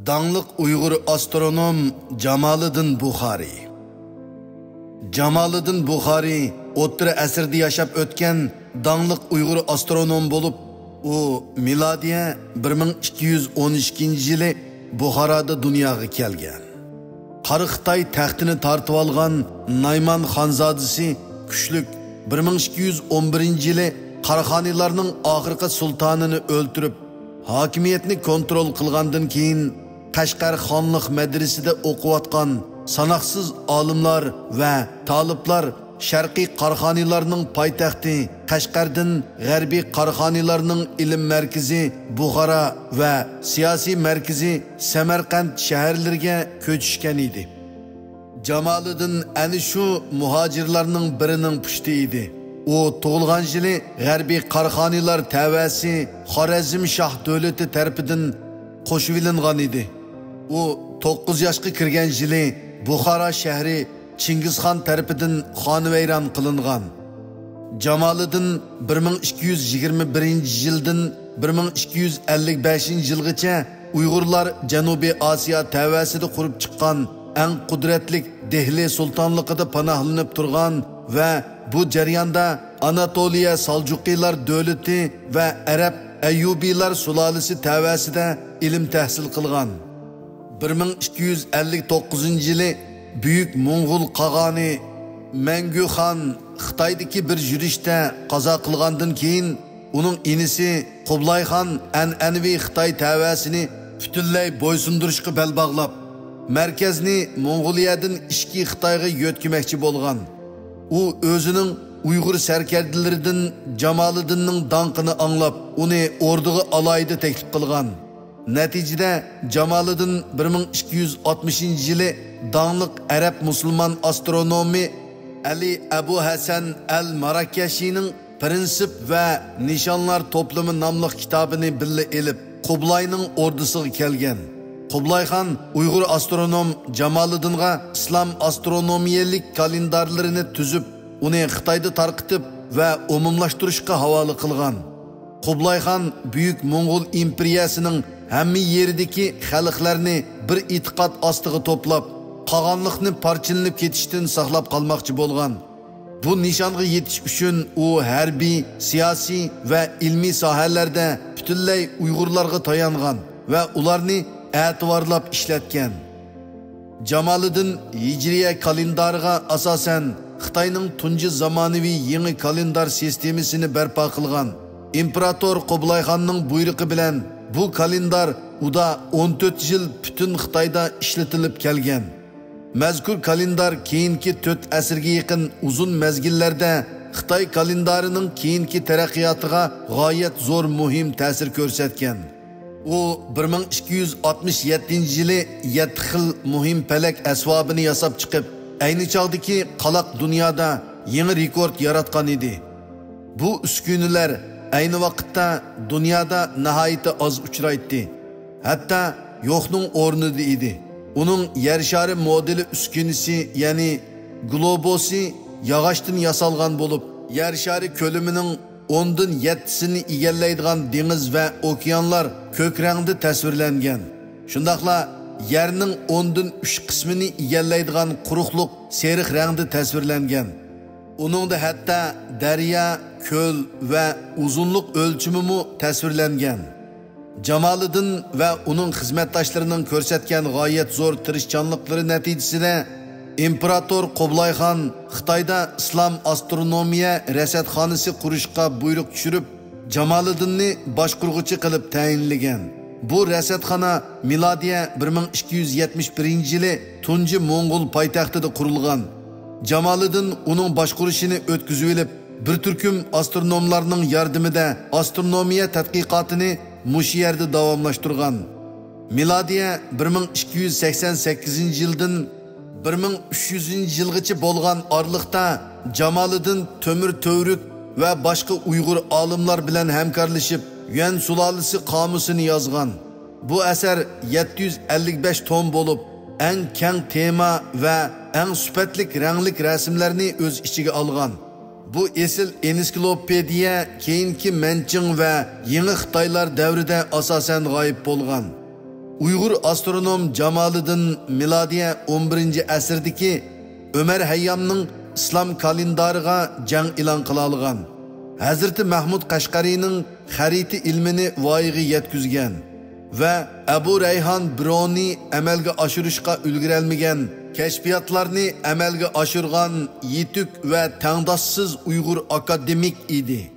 Dağlık Uygur astronom Jamoliddin Buxoriy. Jamoliddin Buxoriy o'rta asrda yashab o'tgan dağlık Uygur astronom bo'lib, u milodiya 1212-yili Buxoroda dunyoga kelgan. Qari Xitoy taxtini tortib olgan Nayman xonzodasi kuchlik 1211-yili Qaraxoniylarning oxirgi sultonini o'ltirib, hokimiyatni kontrol qilgandan keyin Qashqar xonlik madrasasida o'qiyotgan sanoqsiz olimlar va taliblar Sharqiy Qaraxoniylarning poytaxti Qashqardan G'arbiy Qaraxoniylarning ilm markazi Buxoro va siyosiy markazi Samarqand shaharlariga ko'chishgan edi. Jamoliddin ana shu muhojirlarning birining pushti edi. U tug'ilgan yili G'arbiy Qaraxoniylar tavasi Xorazm Shoh davlati tarafidan qo'shib ilingan edi. U 9 yoshga kirgan yili Buxoro shahri Chingizxon tarafidan xonavayron qilingan. Jamoliddin 1221-yildan 1255-yilgacha Uyg'urlar Janubiy Osiyo tavasida qurib chiqqan eng qudratlik Dehli sultonligida panohlanib turgan va bu jarayonda Anatoliya Saljuqiylar davlati va Arab Ayyubiylar sulolasi tavasida ilm tahsil qilgan. 1259-yili Büyük Moğol qag'oni Mangu xon Xitoydagi bir yurishda qazo qilgandan keyin uning inisi Qublay xon an'anaviy Xitoy tavasini butunlay bo'ysundirishga bel bog'lab, markazni Mo'g'uliyadan ishki Xitoyga yo'tkizmoqchi bo'lgan. U o'zining Uyg'ur sarkardalaridan Jamoliddinning donqini anglab, uni orduga alayda taklif qilgan. Natijada Jamoliddin 1260-yili dağlık Arab musulmon astronomi Ali Abu Hasan al-Marakashining Prinsip va Nishonlar to'plami nomli kitobini billa elib, Qublayning ordusiga kelgan. Qublay xon Uyg'ur astronom Jamoliddinga islom astronomiyalik kalendarlarini tuzib, uni Xitoyda tarqitib va umumlashtirishga havola qilgan. Qublay xon Buyuk Mo'g'ul imperiyasining hamma yeridagi xalqlarni bir e'tiqod ostiga to'plab, qog'onlikni parchalanib ketishdan saqlab qolmoqchi bo'lgan. Bu nishonga yetish uchun u harbiy, siyosiy va ilmiy sohalarda butunlay Uyg'urlarga tayangan va ularni e'tiborlab ishlatgan. Jamoliddin Hijriya kalendariga asosan Xitoyning tunji zamonaviy yangi kalendar sistemasini barpo qilgan. İmperator Qublay xonning buyrug'i bilan bu kalendar uda 14 yil butun Xitoyda ishlatilib kelgan. Mazkur kalendar keyingi 4 asrga yaqin uzun mezgillarda Xitoy kalendarining keyingi taraqqiyotiga g'oyat zo'r muhim ta'sir ko'rsatgan. U 1267-yili 7 xil muhim palak asvobini yasab chiqib, ayni chog'dagi qaloq dunyoda yangi rekord yaratgan edi. Bu uskunalar ayni vaqtda dunyoda nihoyatda oz uchraydi. Hatto yo'qning o'rnida edi. Uning yer shari modeli uskunasi, ya'ni globosi yog'ochdan yasalgan bo'lib, yer shari ko'lamining 10dan 7sini egallaydigan dengiz va okeanlar ko'k rangda tasvirlangan. Shundaqla yerning 10dan 3 qismini egallaydigan quruqliq seriq rangda tasvirlangan. Uningda hatto daryo, ko'l va uzunlik o'lchami tasvirlangan. Jamoliddin va uning xizmatdoshlarining ko'rsatgan g'oyat zo'r tirishchanliklari natijasida imperator Qublay xon Xitoyda islom astronomiya rasadxonasi qurishga buyruq tushirib, Jamoliddinni boshqaruvchi qilib tayinlagan. Bu rasadxona milodiya 1271-yili tunji Mo'g'ul poytaxtida qurilgan. Jamoliddin uning boshqarishini o'tkazib olib, bir turkum astronomlarning yordamida astronomiya tadqiqotini mush yerda davomlashtirgan. Milodiya 1288-yildan 1300-yilgacha bo'lgan oraliqda Jamoliddin Tömür Tövrük va boshqa Uyg'ur olimlar bilan hamkorlashib, Yuan sulolasi qomusini yozgan. Bu asar 755 tom bo'lib, eng keng tema va eng sifatli ranglik rasmlarni o'z ichiga olgan. Bu esil ensiklopediya keyinki Manching va yangi Xitoylar davrida asosan g'oyib bo'lgan. Uyg'ur astronom Jamoliddin milodiya 11-asrdagi Ömer Hayyamning islom kalendariga jang e'lon qila olgan. Hazrati Mahmud Qashqariyning xarita ilmini voyaga yetkazgan va Abu Rayhon Biruni amalga oshirishga ulgurolmagan kashfiyotlarni amalga oshirgan yetuk va tangdoshsiz Uyg'ur akademik edi.